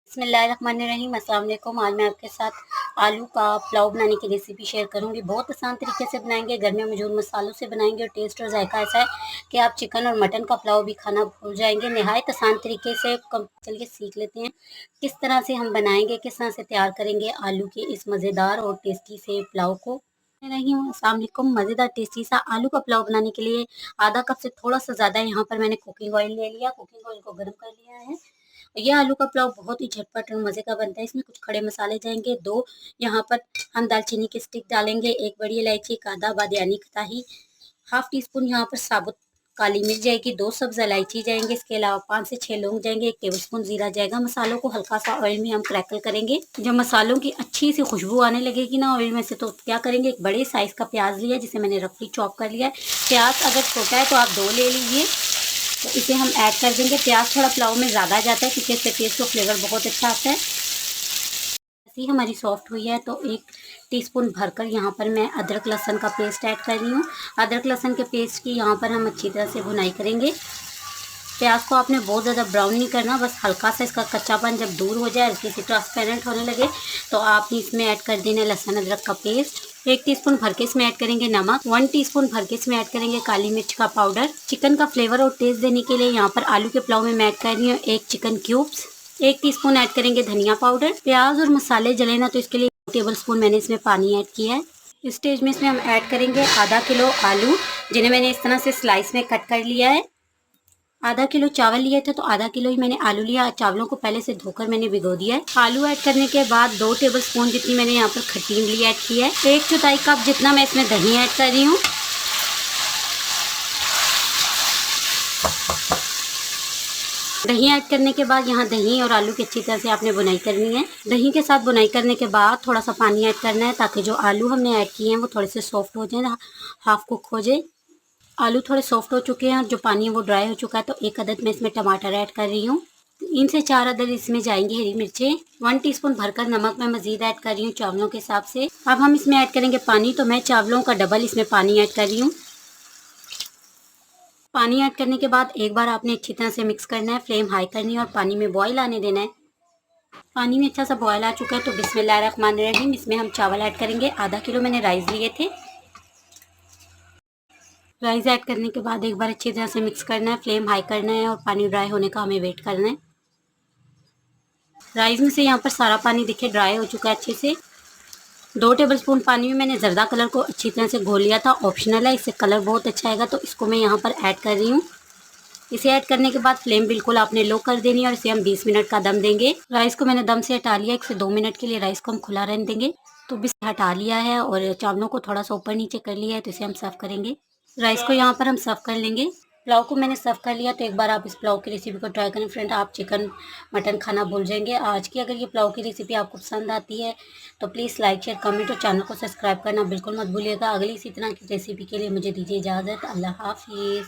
बिस्मिल्लाहिर्रहमानिर्रहीम। अस्सलाम वालेकुम। आज मैं आपके साथ आलू का पुलाव बनाने की रेसिपी शेयर करूंगी। बहुत आसान तरीके से बनाएंगे, घर में मौजूद मसालों से बनाएंगे और टेस्ट और जायका ऐसा है कि आप चिकन और मटन का पुलाव भी खाना भूल जाएंगे। नहायत आसान तरीके से चलिए सीख लेते हैं किस तरह से हम बनाएंगे, किस तरह से तैयार करेंगे आलू के इस मज़ेदार और टेस्टी से पुलाव को। नहीं हूँ अस्सलाम वालेकुम। मज़ेदार टेस्टी सा आलू का पुलाव बनाने के लिए आधा कप से थोड़ा सा ज़्यादा यहाँ पर मैंने कुकिंग ऑयल ले लिया। कुकिंग ऑयल को गर्म कर लिया है। ये आलू का पुलाव बहुत ही झटपट और मज़े का बनता है। इसमें कुछ खड़े मसाले जाएँगे, 2 यहाँ पर हम दालचीनी की स्टिक डालेंगे, 1 बड़ी इलायची, 1 आधा बादियानी कतई, हाफ टी स्पून यहाँ पर साबुत काली मिर्च जाएगी, 2 सब्ज़ इलायची जाएँगे, इसके अलावा 5 से 6 लौंग जाएँगे, 1 टेबलस्पून ज़ीरा जाएगा। मसालों को हल्का-सा ऑयल में हम क्रैकल करेंगे। जब मसालों की अच्छी सी खुशबू आने लगेगी ना ऑयल में से, तो क्या करेंगे, एक बड़े साइज़ का प्याज लिया जिसे मैंने रफली चॉप कर लिया है। प्याज अगर छोटा है तो आप 2 ले लीजिए। तो इसे हम ऐड कर देंगे। प्याज थोड़ा पुलाव में ज़्यादा जाता है क्योंकि इससे टेस्ट और फ्लेवर बहुत अच्छा आता है। ऐसी हमारी सॉफ्ट हुई है तो 1 टीस्पून भरकर यहाँ पर मैं अदरक लहसुन का पेस्ट ऐड कर रही हूँ। अदरक लहसुन के पेस्ट की यहाँ पर हम अच्छी तरह से भुनाई करेंगे। प्याज को आपने बहुत ज़्यादा ब्राउन नहीं करना, बस हल्का सा इसका कच्चापन जब दूर हो जाए, हल्की सी ट्रांसपेरेंट होने लगे, तो आपने इसमें ऐड कर देना लहसुन अदरक का पेस्ट। 1 टीस्पून भर के इसमें ऐड करेंगे नमक, 1 टीस्पून भर के इसमें ऐड करेंगे काली मिर्च का पाउडर। चिकन का फ्लेवर और टेस्ट देने के लिए यहाँ पर आलू के पुलाव में मैं ऐड कर रही हूँ 1 चिकन क्यूब्स। 1 टीस्पून ऐड करेंगे धनिया पाउडर। प्याज और मसाले जले ना, तो इसके लिए 2 टेबलस्पून मैंने इसमें पानी ऐड किया है। इस स्टेज में इसमें हम ऐड करेंगे आधा किलो आलू, जिन्हें मैंने इस तरह से स्लाइस में कट कर लिया है। आधा किलो चावल लिए थे तो आधा किलो ही मैंने आलू लिया। चावलों को पहले से धोकर मैंने भिगो दिया है। आलू ऐड करने के बाद 2 टेबलस्पून जितनी मैंने यहाँ पर खट्टी इमली ऐड की है। 1/4 कप जितना मैं इसमें दही ऐड कर रही हूँ। दही ऐड करने के बाद यहाँ दही और आलू की अच्छी तरह से आपने बुनाई करनी है। दही के साथ बुनाई करने के बाद थोड़ा सा पानी ऐड करना है ताकि जो आलू हमने ऐड किए हैं वो थोड़े से सॉफ्ट हो जाए, हाफ कुक हो जाए। आलू थोड़े सॉफ्ट हो चुके हैं और जो पानी है वो ड्राई हो चुका है, तो 1 अदद मैं इसमें टमाटर ऐड कर रही हूँ। 3 से 4 अदद इसमें जाएंगी हरी मिर्चें। 1 टीस्पून भरकर नमक मैं मज़ीद ऐड कर रही हूँ चावलों के हिसाब से। अब हम इसमें ऐड करेंगे पानी, तो मैं चावलों का डबल इसमें पानी ऐड कर रही हूँ। पानी ऐड करने के बाद एक बार आपने अच्छी तरह से मिक्स करना है, फ्लेम हाई करनी है और पानी में बॉयल आने देना है। पानी में अच्छा सा बॉयल आ चुका है तो बिस्मिल्लाहिर्रहमानिर्रहीम इसमें हम चावल ऐड करेंगे। आधा किलो मैंने राइस लिए थे। राइस ऐड करने के बाद एक बार अच्छी तरह से मिक्स करना है, फ्लेम हाई करना है और पानी ड्राई होने का हमें वेट करना है। राइस में से यहाँ पर सारा पानी देखिए ड्राई हो चुका है अच्छे से। 2 टेबलस्पून पानी में मैंने जर्दा कलर को अच्छी तरह से घोल लिया था, ऑप्शनल है, इससे कलर बहुत अच्छा आएगा, तो इसको मैं यहाँ पर ऐड कर रही हूँ। इसे ऐड करने के बाद फ्लेम बिल्कुल आपने लो कर देनी है और इसे हम 20 मिनट का दम देंगे। राइस को मैंने दम से हटा लिया, 1 से 2 मिनट के लिए राइस को हम खुला रहने देंगे। तो बस हटा लिया है और चावलों को थोड़ा सा ऊपर नीचे कर लिया है, तो इसे हम सर्व करेंगे। राइस को यहाँ पर हम सर्व कर लेंगे। पुलाव को मैंने सर्व कर लिया, तो एक बार आप इस पुलाव की रेसिपी को ट्राई करें फ्रेंड, आप चिकन मटन खाना भूल जाएंगे। आज की अगर ये पुलाव की रेसिपी आपको पसंद आती है तो प्लीज़ लाइक शेयर कमेंट और चैनल को सब्सक्राइब करना बिल्कुल मत भूलिएगा। अगली इसी तरह की रेसिपी के लिए मुझे दीजिए इजाज़त। अल्लाह हाफिज़।